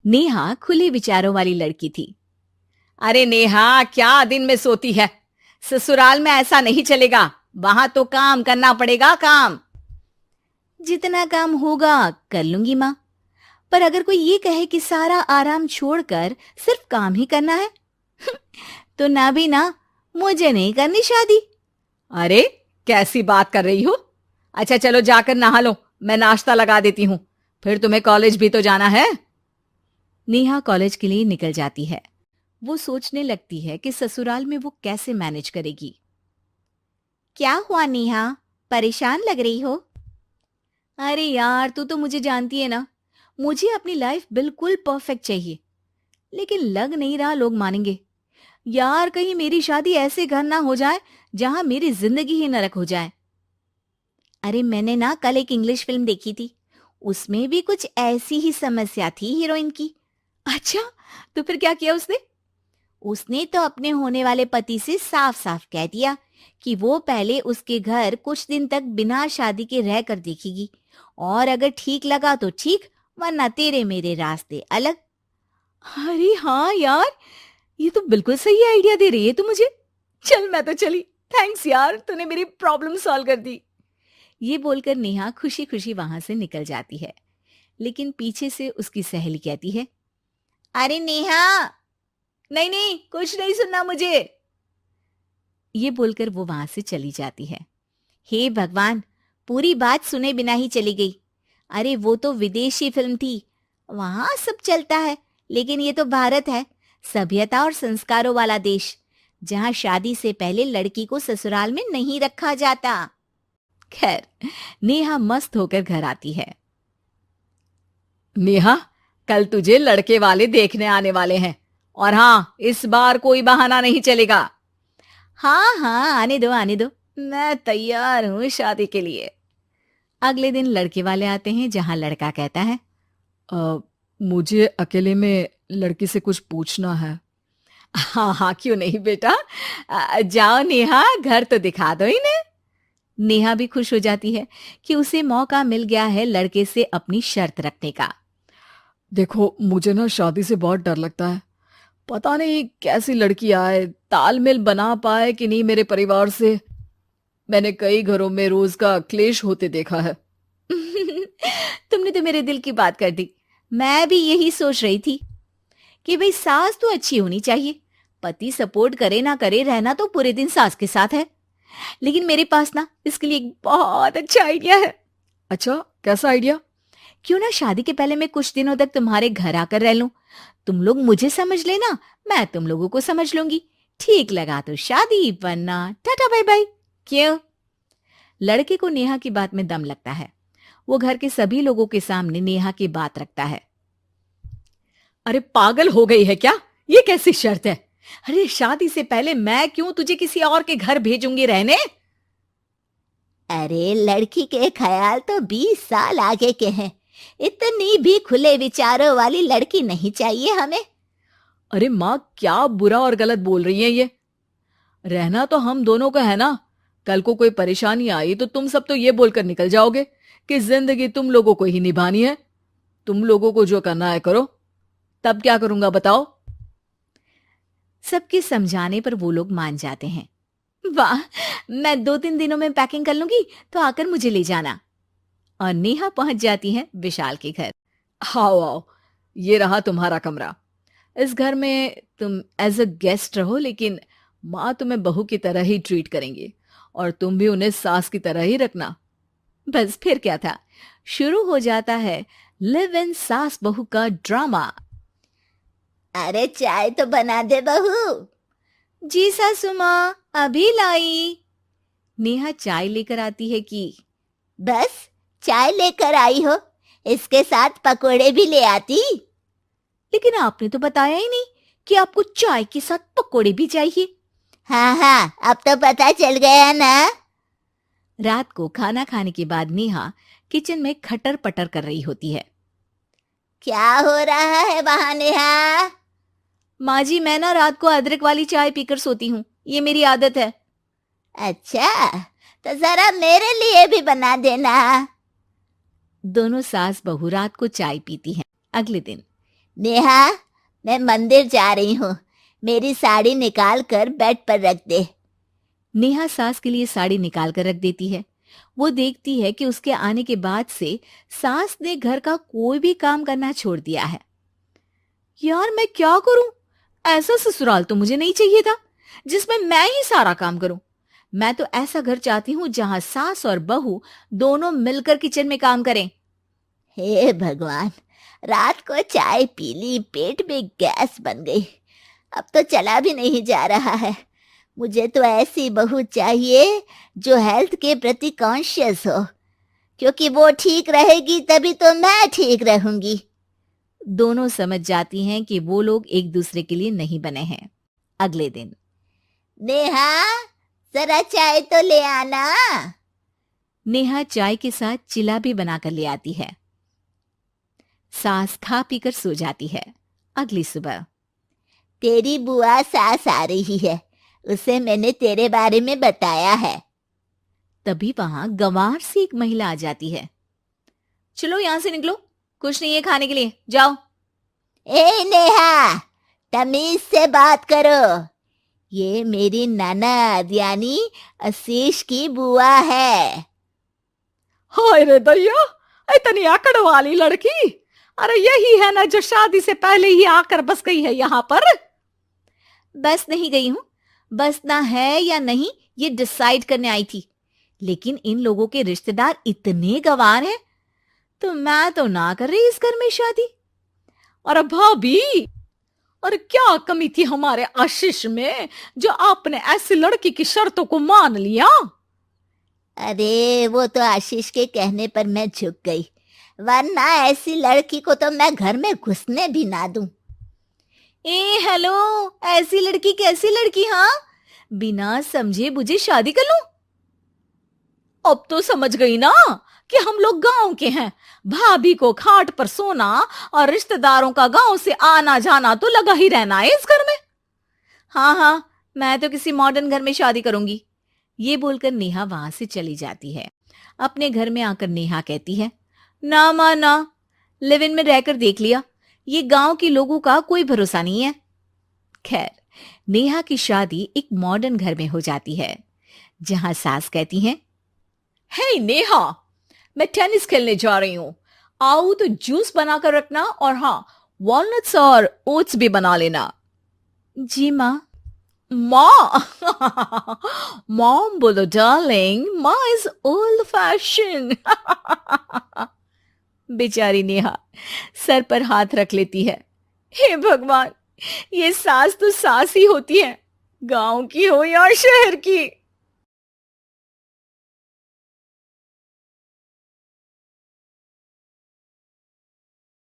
नेहा खुले विचारों वाली लड़की थी। अरे नेहा, क्या दिन में सोती है? ससुराल में ऐसा नहीं चलेगा, वहां तो काम करना पड़ेगा, काम। जितना काम होगा कर लूंगी माँ, पर अगर कोई ये कहे कि सारा आराम छोड़कर सिर्फ काम ही करना है तो ना भी ना, मुझे नहीं करनी शादी। अरे कैसी बात कर रही हो? अच्छा चलो जाकर नहा लो, मैं नाश्ता लगा देती हूँ, फिर तुम्हें कॉलेज भी तो जाना है। नेहा कॉलेज के लिए निकल जाती है। वो सोचने लगती है कि ससुराल में वो कैसे मैनेज करेगी। क्या हुआ नेहा, परेशान लग रही हो? अरे यार, तू तो मुझे जानती है ना, मुझे अपनी लाइफ बिल्कुल परफेक्ट चाहिए, लेकिन लग नहीं रहा लोग मानेंगे। यार कहीं मेरी शादी ऐसे घर ना हो जाए जहां मेरी जिंदगी ही नरक हो जाए। अरे मैंने ना कल एक इंग्लिश फिल्म देखी थी, उसमें भी कुछ ऐसी ही समस्या थी हीरोइन की। अच्छा, तो फिर क्या किया उसने? उसने तो अपने होने वाले पति से साफ साफ कह दिया कि वो पहले उसके घर कुछ दिन तक बिना शादी के रह कर देखेगी, और अगर ठीक लगा तो ठीक, वरना तेरे मेरे रास्ते अलग। अरे हाँ यार, ये तो बिल्कुल सही आइडिया दे रही है तू मुझे। चल मैं तो चली, थैंक्स यार, तूने मेरी प्रॉब्लम सॉल्व कर दी। ये बोलकर नेहा खुशी खुशी वहां से निकल जाती है, लेकिन पीछे से उसकी सहेली कहती है, अरे नेहा, नहीं नहीं, कुछ नहीं सुनना मुझे। ये बोलकर वो वहां से चली जाती है। हे भगवान, पूरी बात सुने बिना ही चली गई। अरे वो तो विदेशी फिल्म थी, वहां सब चलता है, लेकिन ये तो भारत है, सभ्यता और संस्कारों वाला देश, जहां शादी से पहले लड़की को ससुराल में नहीं रखा जाता। खैर, नेहा मस्त होकर घर आती है। नेहा, कल तुझे लड़के वाले देखने आने वाले हैं, और हाँ, इस बार कोई बहाना नहीं चलेगा। हाँ हाँ, आने दो आने दो, मैं तैयार हूं शादी के लिए। अगले दिन लड़के वाले आते हैं, जहां लड़का कहता है, मुझे अकेले में लड़की से कुछ पूछना है। हाँ हाँ, क्यों नहीं बेटा, जाओ नेहा, घर तो दिखा दो इन्हें। नेहा भी खुश हो जाती है कि उसे मौका मिल गया है लड़के से अपनी शर्त रखने का। देखो, मुझे ना शादी से बहुत डर लगता है, पता नहीं कैसी लड़की आए, तालमेल बना पाए कि नहीं मेरे परिवार से। मैंने कई घरों में रोज का क्लेश होते देखा है। तुमने तो मेरे दिल की बात कर दी। मैं भी यही सोच रही थी कि भाई सास तो अच्छी होनी चाहिए, पति सपोर्ट करे ना करे, रहना तो पूरे दिन सास के साथ है। लेकिन मेरे पास ना इसके लिए एक बहुत अच्छा आइडिया है। अच्छा, कैसा आइडिया? क्यों ना शादी के पहले मैं कुछ दिनों तक तुम्हारे घर आकर रह लूं, तुम लोग मुझे समझ लेना, मैं तुम लोगों को समझ लूंगी, ठीक लगा तो शादी, वरना टाटा बाय बाय। क्यों? लड़के को नेहा की बात में दम लगता है। वो घर के सभी लोगों के सामने नेहा की बात रखता है। अरे पागल हो गई है क्या? ये कैसी शर्त है? अरे शादी से पहले मैं क्यों तुझे किसी और के घर भेजूंगी रहने? अरे लड़की के ख्याल तो 20 साल आगे के हैं, इतनी भी खुले विचारों वाली लड़की नहीं चाहिए हमें। अरे माँ, क्या बुरा और गलत बोल रही है ये? रहना तो हम दोनों का है ना, कल को कोई परेशानी आई तो तुम सब तो ये बोलकर निकल जाओगे कि जिंदगी तुम लोगों को ही निभानी है, तुम लोगों को जो करना है करो। तब क्या करूंगा बताओ? सबके समझाने पर वो लोग मान जाते हैं। वाह, मैं 2-3 दिनों में पैकिंग कर लूंगी, तो आकर मुझे ले जाना। और नेहा पहुंच जाती है विशाल के घर। आओ आओ, ये रहा तुम्हारा कमरा। इस घर में तुम एज अ गेस्ट रहो, लेकिन माँ तुम्हें बहू की तरह ही ट्रीट करेंगी, और तुम भी उन्हें सास की तरह ही रखना। बस फिर क्या था, शुरू हो जाता है लिव इन सास बहू का ड्रामा। अरे चाय तो बना दे बहू। जी सासू माँ, अभी लाई। नेहा चाय लेकर आती है कि बस चाय लेकर आई हो, इसके साथ पकोड़े भी ले आती। लेकिन आपने तो बताया ही नहीं कि आपको चाय के साथ पकोड़े भी चाहिए। हाँ हाँ, अब तो पता चल गया ना। रात को खाना खाने के बाद नेहा किचन में खटर पटर कर रही होती है। क्या हो रहा है वहां नेहा? माँ जी, मैं ना रात को अदरक वाली चाय पीकर सोती हूँ, ये मेरी आदत है। अच्छा, तो जरा मेरे लिए भी बना देना। दोनों सास बहू रात को चाय पीती हैं। अगले दिन नेहा, मैं मंदिर जा रही हूँ, मेरी साड़ी निकाल कर बेड पर रख दे। नेहा सास के लिए साड़ी निकाल कर रख देती है। वो देखती है कि उसके आने के बाद से सास ने घर का कोई भी काम करना छोड़ दिया है। यार मैं क्या करूं? ऐसा ससुराल तो मुझे नहीं चाहिए था जिसमें मैं ही सारा काम करूं। मैं तो ऐसा घर चाहती हूं जहां सास और बहू दोनों मिलकर किचन में काम करें। हे भगवान, रात को चाय पी ली, पेट में गैस बन गई, अब तो चला भी नहीं जा रहा है। मुझे तो ऐसी बहू चाहिए जो हेल्थ के प्रति कॉन्शियस हो, क्योंकि वो ठीक रहेगी तभी तो मैं ठीक रहूंगी। दोनों समझ जाती हैं कि वो लोग एक दूसरे के लिए नहीं बने हैं। अगले दिन नेहा, जरा चाय तो ले आना। नेहा चाय के साथ चिला भी बनाकर ले आती है। सास खा पीकर सो जाती है। अगली सुबह तेरी बुआ सास आ रही है, उसे मैंने तेरे बारे में बताया है। तभी वहां गंवार सी एक महिला आ जाती है। चलो यहां से निकलो, कुछ नहीं है खाने के लिए, जाओ। ए नेहा, तमीज से बात करो, ये मेरी ननद यानी आशीष की बुआ है। हाय रे दैया, इतनी आकड़ वाली लड़की! अरे यही है ना जो शादी से पहले ही आकर बस गई है यहाँ पर। बस नहीं गई हूं, बसना है या नहीं ये डिसाइड करने आई थी, लेकिन इन लोगों के रिश्तेदार इतने गंवार हैं तो मैं तो ना कर रही इस घर में शादी। और भाभी, और क्या कमी थी हमारे आशीष में जो आपने ऐसी लड़की की शर्तों को मान लिया? अरे वो तो आशीष के कहने पर मैं झुक गई, वरना ऐसी लड़की को तो मैं घर में घुसने भी ना दूं। ए हेलो, ऐसी लड़की कैसी लड़की? हाँ, बिना समझे बुझे शादी कर लूं? अब तो समझ गई ना कि हम लोग गांव के हैं। भाभी को खाट पर सोना और रिश्तेदारों का गांव से आना जाना तो लगा ही रहना है इस घर में। हाँ हाँ, मैं तो किसी मॉडर्न घर में शादी करूंगी। ये बोलकर नेहा वहां से चली जाती है। अपने घर में आकर नेहा कहती है, ना मां ना, लिव इन में रहकर देख लिया, ये गांव के लोगों का कोई भरोसा नहीं है। खैर, नेहा की शादी एक मॉडर्न घर में हो जाती है, जहां सास कहती है, हे नेहा, मैं टेनिस खेलने जा रही हूं, आओ तो जूस बनाकर रखना, और हाँ, वॉलनट्स और ओट्स भी बना लेना। जी माँ। माँ मॉम बोलो डार्लिंग, माँ इज ओल्ड फैशन। बेचारी नेहा सर पर हाथ रख लेती है। हे भगवान, ये सास तो सास ही होती है, गांव की हो या शहर की।